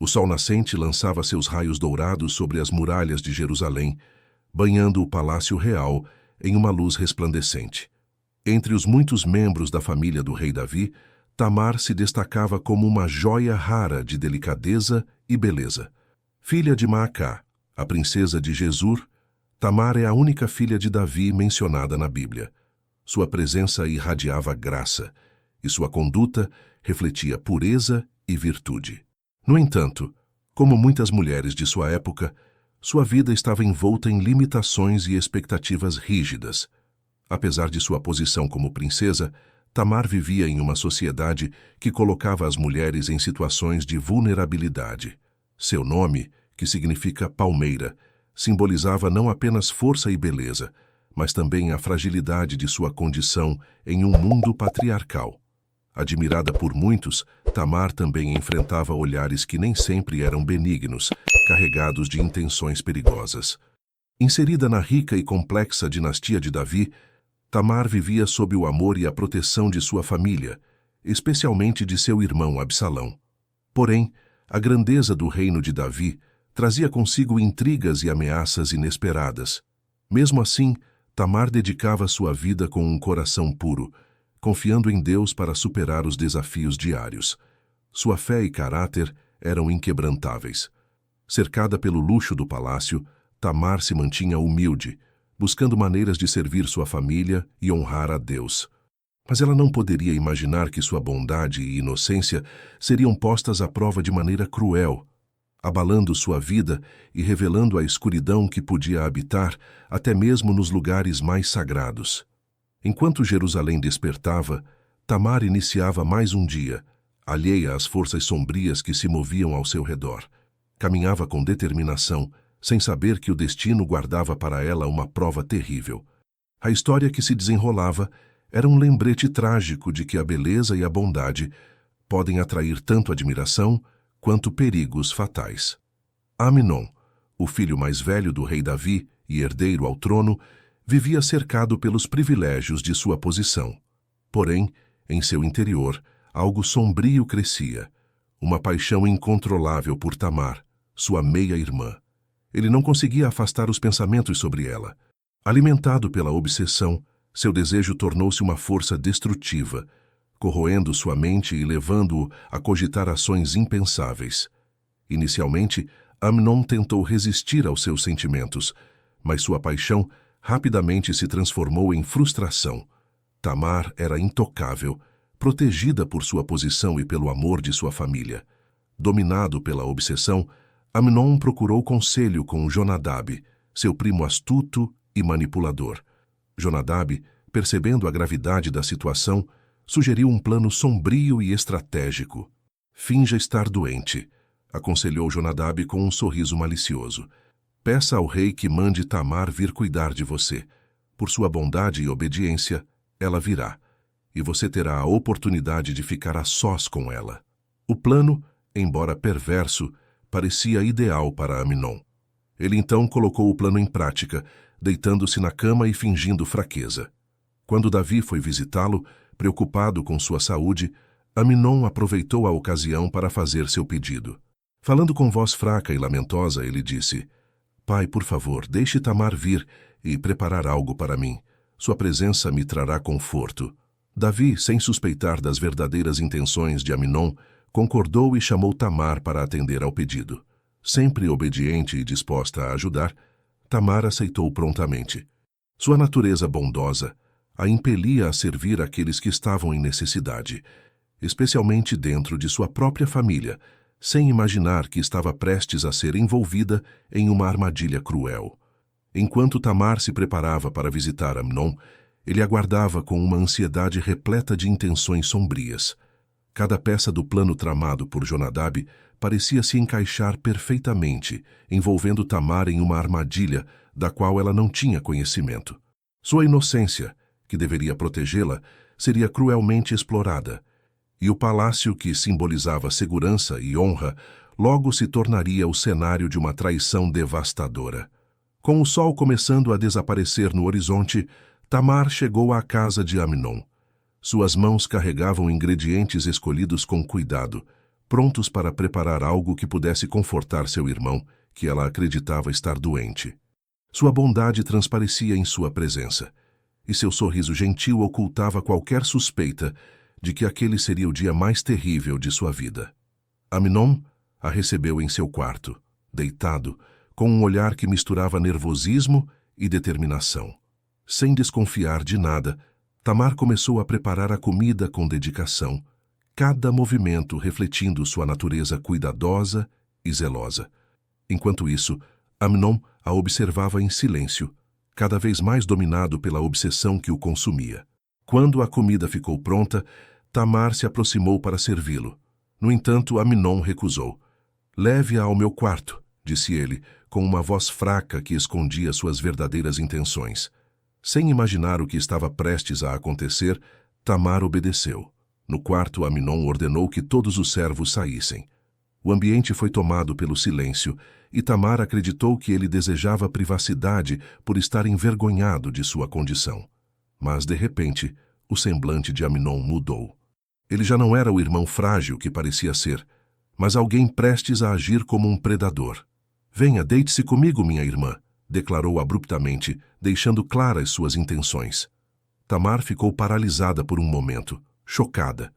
O sol nascente lançava seus raios dourados sobre as muralhas de Jerusalém, banhando o palácio real em uma luz resplandecente. Entre os muitos membros da família do rei Davi, Tamar se destacava como uma joia rara de delicadeza e beleza. Filha de Maacá, a princesa de Gesur, Tamar é a única filha de Davi mencionada na Bíblia. Sua presença irradiava graça, e sua conduta refletia pureza e virtude. No entanto, como muitas mulheres de sua época, sua vida estava envolta em limitações e expectativas rígidas. Apesar de sua posição como princesa, Tamar vivia em uma sociedade que colocava as mulheres em situações de vulnerabilidade. Seu nome, que significa palmeira, simbolizava não apenas força e beleza, mas também a fragilidade de sua condição em um mundo patriarcal. Admirada por muitos, Tamar também enfrentava olhares que nem sempre eram benignos, carregados de intenções perigosas. Inserida na rica e complexa dinastia de Davi, Tamar vivia sob o amor e a proteção de sua família, especialmente de seu irmão Absalão. Porém, a grandeza do reino de Davi trazia consigo intrigas e ameaças inesperadas. Mesmo assim, Tamar dedicava sua vida com um coração puro, confiando em Deus para superar os desafios diários. Sua fé e caráter eram inquebrantáveis. Cercada pelo luxo do palácio, Tamar se mantinha humilde, buscando maneiras de servir sua família e honrar a Deus. Mas ela não poderia imaginar que sua bondade e inocência seriam postas à prova de maneira cruel, abalando sua vida e revelando a escuridão que podia habitar até mesmo nos lugares mais sagrados. Enquanto Jerusalém despertava, Tamar iniciava mais um dia, alheia às forças sombrias que se moviam ao seu redor. Caminhava com determinação, sem saber que o destino guardava para ela uma prova terrível. A história que se desenrolava era um lembrete trágico de que a beleza e a bondade podem atrair tanto admiração quanto perigos fatais. Amnon, o filho mais velho do rei Davi e herdeiro ao trono, vivia cercado pelos privilégios de sua posição. Porém, em seu interior, algo sombrio crescia, uma paixão incontrolável por Tamar, sua meia-irmã. Ele não conseguia afastar os pensamentos sobre ela. Alimentado pela obsessão, seu desejo tornou-se uma força destrutiva, corroendo sua mente e levando-o a cogitar ações impensáveis. Inicialmente, Amnon tentou resistir aos seus sentimentos, mas sua paixão rapidamente se transformou em frustração. Tamar era intocável, protegida por sua posição e pelo amor de sua família. Dominado pela obsessão, Amnon procurou conselho com Jonadab, seu primo astuto e manipulador. Jonadab, percebendo a gravidade da situação, sugeriu um plano sombrio e estratégico. Finja estar doente, aconselhou Jonadab com um sorriso malicioso. Peça ao rei que mande Tamar vir cuidar de você. Por sua bondade e obediência, ela virá, e você terá a oportunidade de ficar a sós com ela. O plano, embora perverso, parecia ideal para Amnon. Ele então colocou o plano em prática, deitando-se na cama e fingindo fraqueza. Quando Davi foi visitá-lo, preocupado com sua saúde, Amnon aproveitou a ocasião para fazer seu pedido. Falando com voz fraca e lamentosa, ele disse: Pai, por favor, deixe Tamar vir e preparar algo para mim. Sua presença me trará conforto. Davi, sem suspeitar das verdadeiras intenções de Amnon, concordou e chamou Tamar para atender ao pedido. Sempre obediente e disposta a ajudar, Tamar aceitou prontamente. Sua natureza bondosa a impelia a servir aqueles que estavam em necessidade, especialmente dentro de sua própria família, sem imaginar que estava prestes a ser envolvida em uma armadilha cruel. Enquanto Tamar se preparava para visitar Amnon, ele aguardava com uma ansiedade repleta de intenções sombrias. Cada peça do plano tramado por Jonadab parecia se encaixar perfeitamente, envolvendo Tamar em uma armadilha da qual ela não tinha conhecimento. Sua inocência, que deveria protegê-la, seria cruelmente explorada, e o palácio que simbolizava segurança e honra logo se tornaria o cenário de uma traição devastadora. Com o sol começando a desaparecer no horizonte, Tamar chegou à casa de Amnon. Suas mãos carregavam ingredientes escolhidos com cuidado, prontos para preparar algo que pudesse confortar seu irmão, que ela acreditava estar doente. Sua bondade transparecia em sua presença, e seu sorriso gentil ocultava qualquer suspeita de que aquele seria o dia mais terrível de sua vida. Amnon a recebeu em seu quarto, deitado, com um olhar que misturava nervosismo e determinação. Sem desconfiar de nada, Tamar começou a preparar a comida com dedicação, cada movimento refletindo sua natureza cuidadosa e zelosa. Enquanto isso, Amnon a observava em silêncio, cada vez mais dominado pela obsessão que o consumia. Quando a comida ficou pronta, Tamar se aproximou para servi-lo. No entanto, Amnon recusou. "Leve-a ao meu quarto", disse ele, com uma voz fraca que escondia suas verdadeiras intenções. Sem imaginar o que estava prestes a acontecer, Tamar obedeceu. No quarto, Amnon ordenou que todos os servos saíssem. O ambiente foi tomado pelo silêncio, e Tamar acreditou que ele desejava privacidade por estar envergonhado de sua condição. Mas, de repente, o semblante de Amnon mudou. Ele já não era o irmão frágil que parecia ser, mas alguém prestes a agir como um predador. "Venha, deite-se comigo, minha irmã", declarou abruptamente, deixando claras suas intenções. Tamar ficou paralisada por um momento, chocada.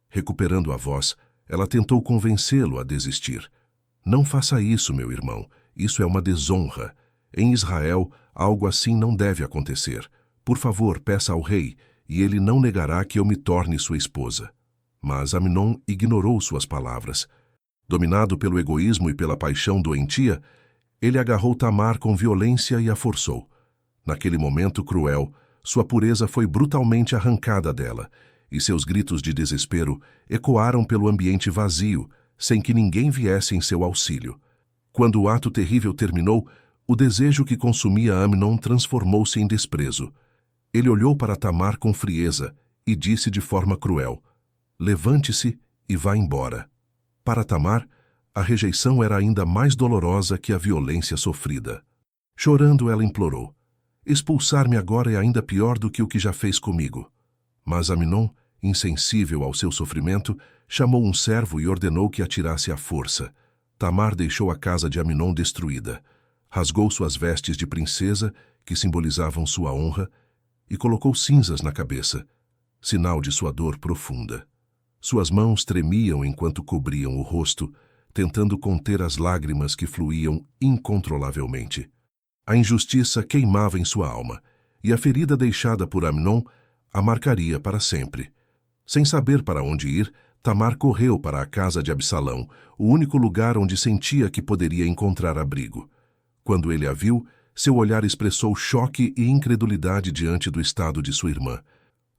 Recuperando a voz, ela tentou convencê-lo a desistir. "Não faça isso, meu irmão. Isso é uma desonra. Em Israel, algo assim não deve acontecer. Por favor, peça ao rei, e ele não negará que eu me torne sua esposa." Mas Amnon ignorou suas palavras. Dominado pelo egoísmo e pela paixão doentia, ele agarrou Tamar com violência e a forçou. Naquele momento cruel, sua pureza foi brutalmente arrancada dela, e seus gritos de desespero ecoaram pelo ambiente vazio, sem que ninguém viesse em seu auxílio. Quando o ato terrível terminou, o desejo que consumia Amnon transformou-se em desprezo. Ele olhou para Tamar com frieza e disse de forma cruel: "Levante-se e vá embora." Para Tamar, a rejeição era ainda mais dolorosa que a violência sofrida. Chorando, ela implorou: "Expulsar-me agora é ainda pior do que o que já fez comigo." Mas Amnon, insensível ao seu sofrimento, chamou um servo e ordenou que a tirasse à força. Tamar deixou a casa de Amnon destruída, rasgou suas vestes de princesa, que simbolizavam sua honra, e colocou cinzas na cabeça, sinal de sua dor profunda. Suas mãos tremiam enquanto cobriam o rosto, tentando conter as lágrimas que fluíam incontrolavelmente. A injustiça queimava em sua alma, e a ferida deixada por Amnon a marcaria para sempre. Sem saber para onde ir, Tamar correu para a casa de Absalão, o único lugar onde sentia que poderia encontrar abrigo. Quando ele a viu, seu olhar expressou choque e incredulidade diante do estado de sua irmã.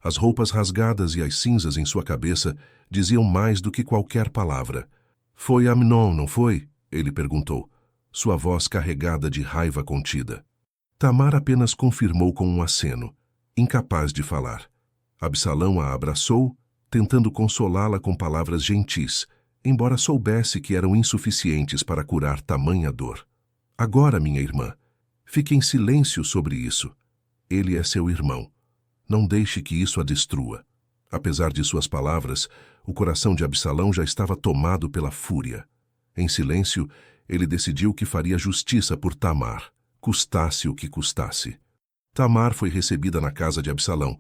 As roupas rasgadas e as cinzas em sua cabeça diziam mais do que qualquer palavra. "Foi Amnon, não foi?" ele perguntou, sua voz carregada de raiva contida. Tamar apenas confirmou com um aceno, incapaz de falar. Absalão a abraçou, tentando consolá-la com palavras gentis, embora soubesse que eram insuficientes para curar tamanha dor. "Agora, minha irmã, fique em silêncio sobre isso. Ele é seu irmão. Não deixe que isso a destrua." Apesar de suas palavras, o coração de Absalão já estava tomado pela fúria. Em silêncio, ele decidiu que faria justiça por Tamar, custasse o que custasse. Tamar foi recebida na casa de Absalão,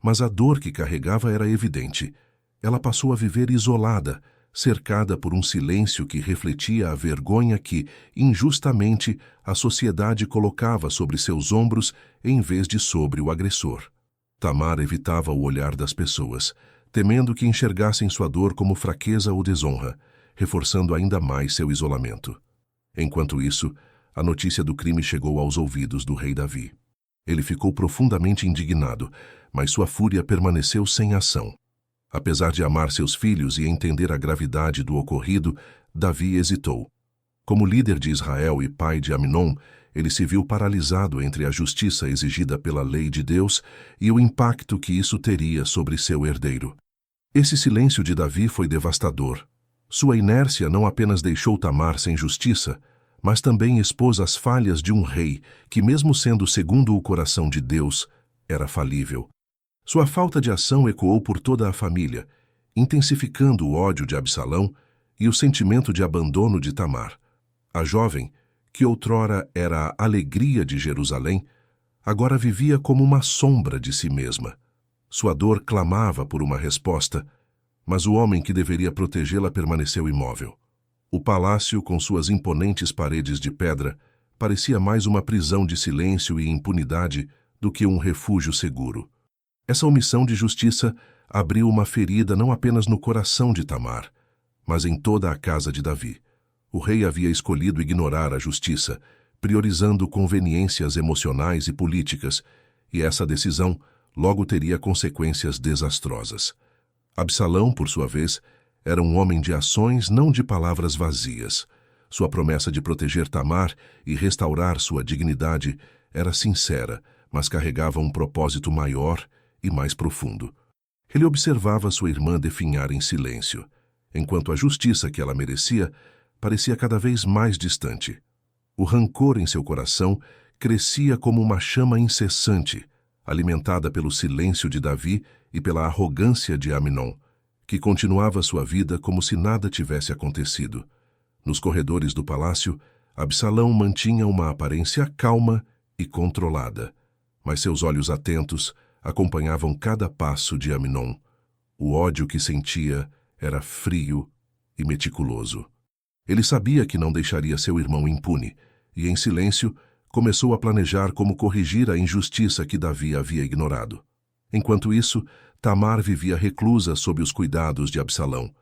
mas a dor que carregava era evidente. Ela passou a viver isolada, cercada por um silêncio que refletia a vergonha que, injustamente, a sociedade colocava sobre seus ombros em vez de sobre o agressor. Tamar evitava o olhar das pessoas, temendo que enxergassem sua dor como fraqueza ou desonra, reforçando ainda mais seu isolamento. Enquanto isso, a notícia do crime chegou aos ouvidos do rei Davi. Ele ficou profundamente indignado, mas sua fúria permaneceu sem ação. Apesar de amar seus filhos e entender a gravidade do ocorrido, Davi hesitou. Como líder de Israel e pai de Amnon, ele se viu paralisado entre a justiça exigida pela lei de Deus e o impacto que isso teria sobre seu herdeiro. Esse silêncio de Davi foi devastador. Sua inércia não apenas deixou Tamar sem justiça, mas também expôs as falhas de um rei que, mesmo sendo segundo o coração de Deus, era falível. Sua falta de ação ecoou por toda a família, intensificando o ódio de Absalão e o sentimento de abandono de Tamar. A jovem, que outrora era a alegria de Jerusalém, agora vivia como uma sombra de si mesma. Sua dor clamava por uma resposta, mas o homem que deveria protegê-la permaneceu imóvel. O palácio, com suas imponentes paredes de pedra, parecia mais uma prisão de silêncio e impunidade do que um refúgio seguro. Essa omissão de justiça abriu uma ferida não apenas no coração de Tamar, mas em toda a casa de Davi. O rei havia escolhido ignorar a justiça, priorizando conveniências emocionais e políticas, e essa decisão logo teria consequências desastrosas. Absalão, por sua vez, era um homem de ações, não de palavras vazias. Sua promessa de proteger Tamar e restaurar sua dignidade era sincera, mas carregava um propósito maior e mais profundo. Ele observava sua irmã definhar em silêncio, enquanto a justiça que ela merecia parecia cada vez mais distante. O rancor em seu coração crescia como uma chama incessante, alimentada pelo silêncio de Davi e pela arrogância de Amnon, que continuava sua vida como se nada tivesse acontecido. Nos corredores do palácio, Absalão mantinha uma aparência calma e controlada, mas seus olhos atentos acompanhavam cada passo de Amnon. O ódio que sentia era frio e meticuloso. Ele sabia que não deixaria seu irmão impune, e em silêncio começou a planejar como corrigir a injustiça que Davi havia ignorado. Enquanto isso, Tamar vivia reclusa sob os cuidados de Absalão,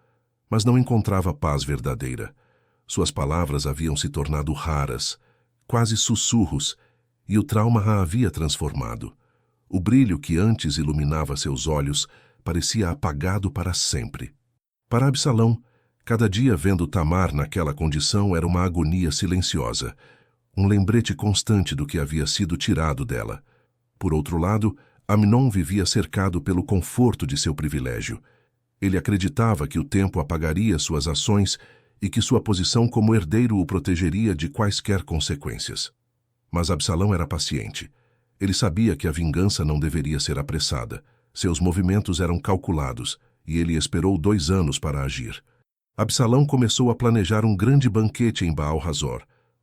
mas não encontrava paz verdadeira. Suas palavras haviam se tornado raras, quase sussurros, e o trauma a havia transformado. O brilho que antes iluminava seus olhos parecia apagado para sempre. Para Absalão, cada dia vendo Tamar naquela condição era uma agonia silenciosa, um lembrete constante do que havia sido tirado dela. Por outro lado, Amnon vivia cercado pelo conforto de seu privilégio. Ele acreditava que o tempo apagaria suas ações e que sua posição como herdeiro o protegeria de quaisquer consequências. Mas Absalão era paciente. Ele sabia que a vingança não deveria ser apressada. Seus movimentos eram calculados, e ele esperou 2 anos para agir. Absalão começou a planejar um grande banquete em Baal-Hazor,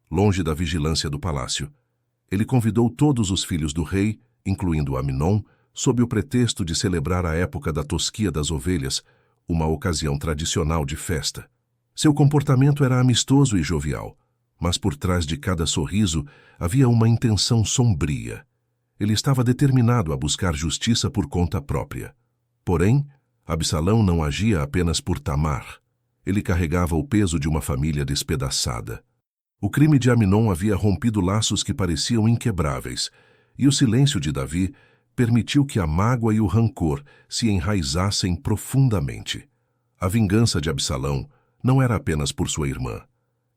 longe da vigilância do palácio. Ele convidou todos os filhos do rei, incluindo Amnon, sob o pretexto de celebrar a época da tosquia das ovelhas, uma ocasião tradicional de festa. Seu comportamento era amistoso e jovial, mas por trás de cada sorriso havia uma intenção sombria. Ele estava determinado a buscar justiça por conta própria. Porém, Absalão não agia apenas por Tamar. Ele carregava o peso de uma família despedaçada. O crime de Amnon havia rompido laços que pareciam inquebráveis, e o silêncio de Davi permitiu que a mágoa e o rancor se enraizassem profundamente. A vingança de Absalão não era apenas por sua irmã.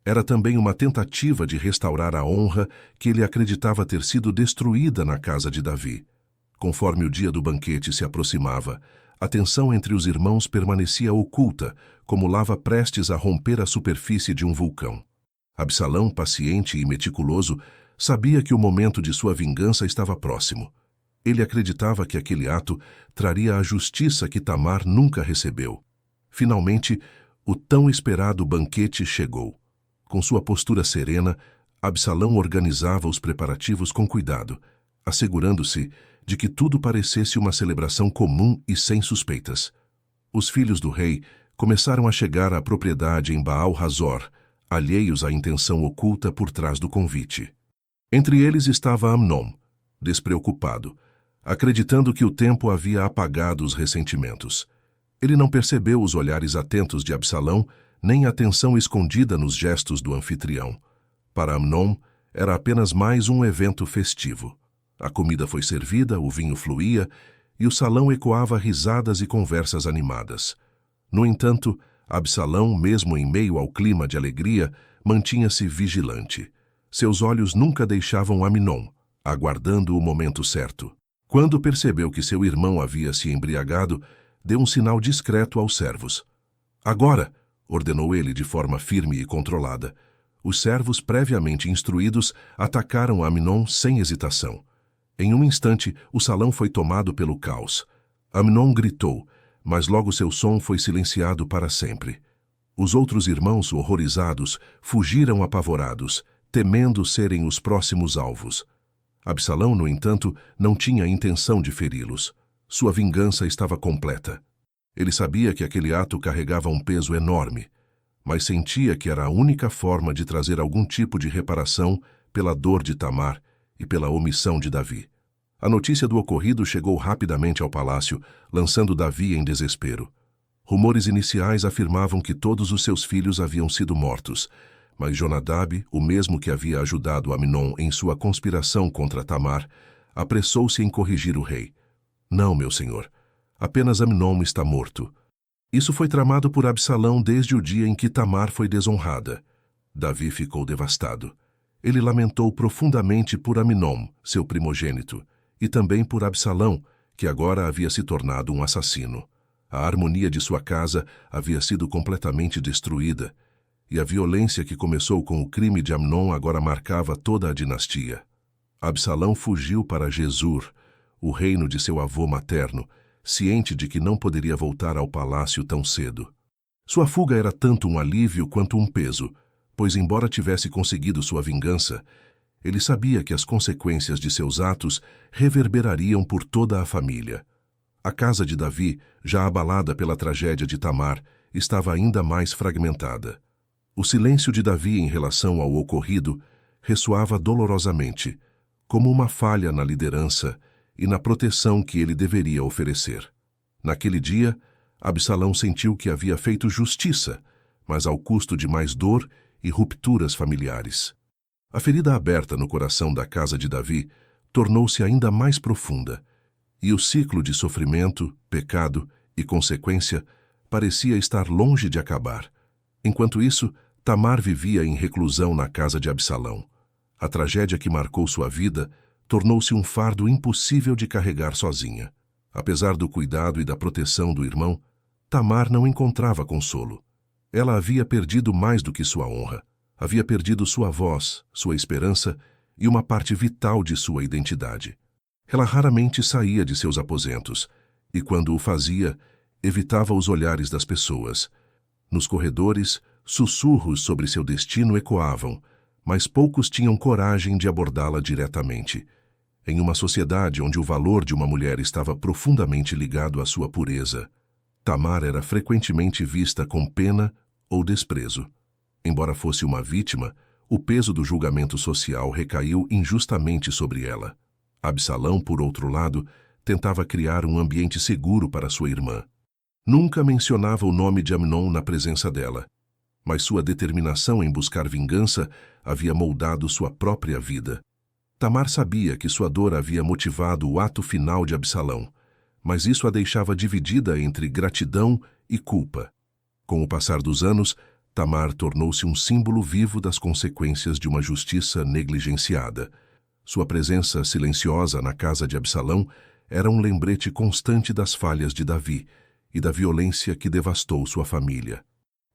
Era também uma tentativa de restaurar a honra que ele acreditava ter sido destruída na casa de Davi. Conforme o dia do banquete se aproximava, a tensão entre os irmãos permanecia oculta, como lava prestes a romper a superfície de um vulcão. Absalão, paciente e meticuloso, sabia que o momento de sua vingança estava próximo. Ele acreditava que aquele ato traria a justiça que Tamar nunca recebeu. Finalmente, o tão esperado banquete chegou. Com sua postura serena, Absalão organizava os preparativos com cuidado, assegurando-se de que tudo parecesse uma celebração comum e sem suspeitas. Os filhos do rei começaram a chegar à propriedade em Baal-Hazor, alheios à intenção oculta por trás do convite. Entre eles estava Amnon, despreocupado, acreditando que o tempo havia apagado os ressentimentos. Ele não percebeu os olhares atentos de Absalão, nem a tensão escondida nos gestos do anfitrião. Para Amnon, era apenas mais um evento festivo. A comida foi servida, o vinho fluía, e o salão ecoava risadas e conversas animadas. No entanto, Absalão, mesmo em meio ao clima de alegria, mantinha-se vigilante. Seus olhos nunca deixavam Amnon, aguardando o momento certo. Quando percebeu que seu irmão havia se embriagado, deu um sinal discreto aos servos. "Agora!" ordenou ele de forma firme e controlada. Os servos, previamente instruídos, atacaram Amnon sem hesitação. Em um instante, o salão foi tomado pelo caos. Amnon gritou, mas logo seu som foi silenciado para sempre. Os outros irmãos, horrorizados, fugiram apavorados, temendo serem os próximos alvos. Absalão, no entanto, não tinha intenção de feri-los. Sua vingança estava completa. Ele sabia que aquele ato carregava um peso enorme, mas sentia que era a única forma de trazer algum tipo de reparação pela dor de Tamar e pela omissão de Davi. A notícia do ocorrido chegou rapidamente ao palácio, lançando Davi em desespero. Rumores iniciais afirmavam que todos os seus filhos haviam sido mortos, mas Jonadab, o mesmo que havia ajudado Amnon em sua conspiração contra Tamar, apressou-se em corrigir o rei. Não, meu senhor, apenas Amnon está morto. Isso foi tramado por Absalão desde o dia em que Tamar foi desonrada. Davi ficou devastado. Ele lamentou profundamente por Amnon, seu primogênito, e também por Absalão, que agora havia se tornado um assassino. A harmonia de sua casa havia sido completamente destruída, e a violência que começou com o crime de Amnon agora marcava toda a dinastia. Absalão fugiu para Gesur, o reino de seu avô materno, ciente de que não poderia voltar ao palácio tão cedo. Sua fuga era tanto um alívio quanto um peso, pois embora tivesse conseguido sua vingança, ele sabia que as consequências de seus atos reverberariam por toda a família. A casa de Davi, já abalada pela tragédia de Tamar, estava ainda mais fragmentada. O silêncio de Davi em relação ao ocorrido ressoava dolorosamente, como uma falha na liderança e na proteção que ele deveria oferecer. Naquele dia, Absalão sentiu que havia feito justiça, mas ao custo de mais dor e rupturas familiares. A ferida aberta no coração da casa de Davi tornou-se ainda mais profunda, e o ciclo de sofrimento, pecado e consequência parecia estar longe de acabar. Enquanto isso, Tamar vivia em reclusão na casa de Absalão. A tragédia que marcou sua vida tornou-se um fardo impossível de carregar sozinha. Apesar do cuidado e da proteção do irmão, Tamar não encontrava consolo. Ela havia perdido mais do que sua honra. Havia perdido sua voz, sua esperança e uma parte vital de sua identidade. Ela raramente saía de seus aposentos, e quando o fazia, evitava os olhares das pessoas. Nos corredores, sussurros sobre seu destino ecoavam, mas poucos tinham coragem de abordá-la diretamente. Em uma sociedade onde o valor de uma mulher estava profundamente ligado à sua pureza, Tamar era frequentemente vista com pena ou desprezo. Embora fosse uma vítima, o peso do julgamento social recaiu injustamente sobre ela. Absalão, por outro lado, tentava criar um ambiente seguro para sua irmã. Nunca mencionava o nome de Amnon na presença dela, mas sua determinação em buscar vingança havia moldado sua própria vida. Tamar sabia que sua dor havia motivado o ato final de Absalão, mas isso a deixava dividida entre gratidão e culpa. Com o passar dos anos, Tamar tornou-se um símbolo vivo das consequências de uma justiça negligenciada. Sua presença silenciosa na casa de Absalão era um lembrete constante das falhas de Davi e da violência que devastou sua família.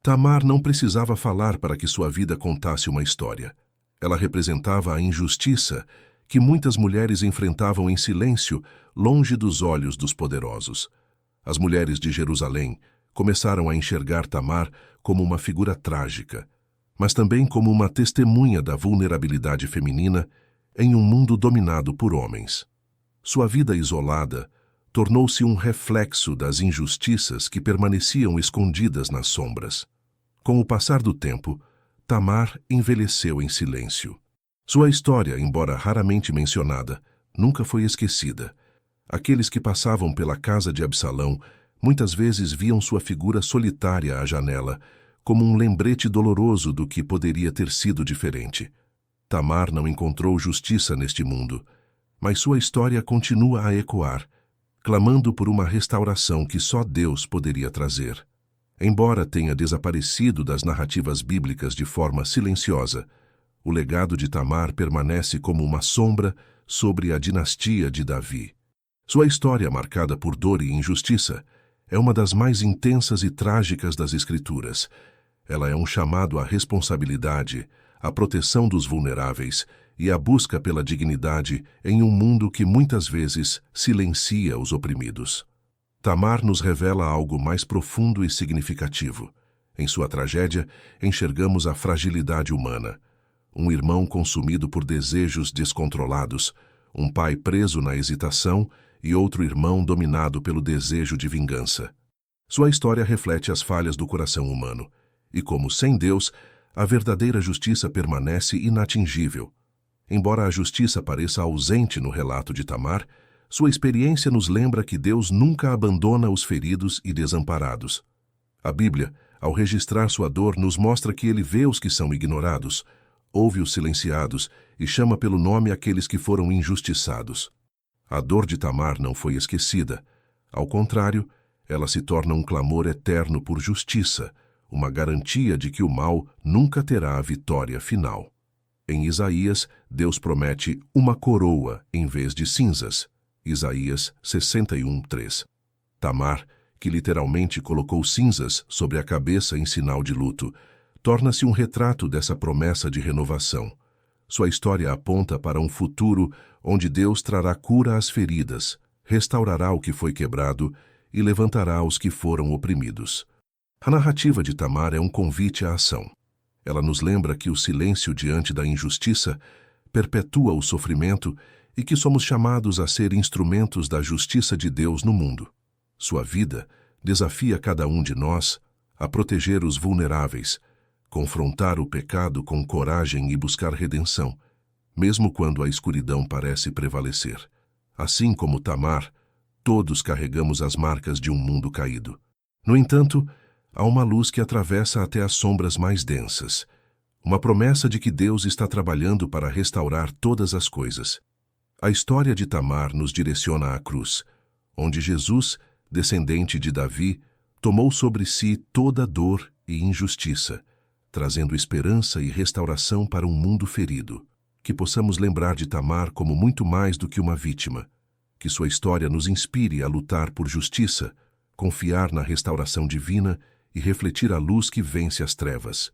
Tamar não precisava falar para que sua vida contasse uma história. Ela representava a injustiça que muitas mulheres enfrentavam em silêncio, longe dos olhos dos poderosos. As mulheres de Jerusalém começaram a enxergar Tamar como uma figura trágica, mas também como uma testemunha da vulnerabilidade feminina em um mundo dominado por homens. Sua vida isolada tornou-se um reflexo das injustiças que permaneciam escondidas nas sombras. Com o passar do tempo, Tamar envelheceu em silêncio. Sua história, embora raramente mencionada, nunca foi esquecida. Aqueles que passavam pela casa de Absalão muitas vezes viam sua figura solitária à janela, como um lembrete doloroso do que poderia ter sido diferente. Tamar não encontrou justiça neste mundo, mas sua história continua a ecoar, clamando por uma restauração que só Deus poderia trazer. Embora tenha desaparecido das narrativas bíblicas de forma silenciosa, o legado de Tamar permanece como uma sombra sobre a dinastia de Davi. Sua história, marcada por dor e injustiça, é uma das mais intensas e trágicas das Escrituras. Ela é um chamado à responsabilidade, à proteção dos vulneráveis e à busca pela dignidade em um mundo que muitas vezes silencia os oprimidos. Tamar nos revela algo mais profundo e significativo. Em sua tragédia, enxergamos a fragilidade humana. Um irmão consumido por desejos descontrolados, um pai preso na hesitação e outro irmão dominado pelo desejo de vingança. Sua história reflete as falhas do coração humano, e como sem Deus, a verdadeira justiça permanece inatingível. Embora a justiça pareça ausente no relato de Tamar, sua experiência nos lembra que Deus nunca abandona os feridos e desamparados. A Bíblia, ao registrar sua dor, nos mostra que ele vê os que são ignorados, ouve os silenciados e chama pelo nome aqueles que foram injustiçados. A dor de Tamar não foi esquecida. Ao contrário, ela se torna um clamor eterno por justiça, uma garantia de que o mal nunca terá a vitória final. Em Isaías, Deus promete uma coroa em vez de cinzas. Isaías 61:3. Tamar, que literalmente colocou cinzas sobre a cabeça em sinal de luto, torna-se um retrato dessa promessa de renovação. Sua história aponta para um futuro onde Deus trará cura às feridas, restaurará o que foi quebrado e levantará os que foram oprimidos. A narrativa de Tamar é um convite à ação. Ela nos lembra que o silêncio diante da injustiça perpetua o sofrimento e que somos chamados a ser instrumentos da justiça de Deus no mundo. Sua vida desafia cada um de nós a proteger os vulneráveis, confrontar o pecado com coragem e buscar redenção, mesmo quando a escuridão parece prevalecer. Assim como Tamar, todos carregamos as marcas de um mundo caído. No entanto, há uma luz que atravessa até as sombras mais densas, uma promessa de que Deus está trabalhando para restaurar todas as coisas. A história de Tamar nos direciona à cruz, onde Jesus, descendente de Davi, tomou sobre si toda dor e injustiça, trazendo esperança e restauração para um mundo ferido. Que possamos lembrar de Tamar como muito mais do que uma vítima, que sua história nos inspire a lutar por justiça, confiar na restauração divina e refletir a luz que vence as trevas.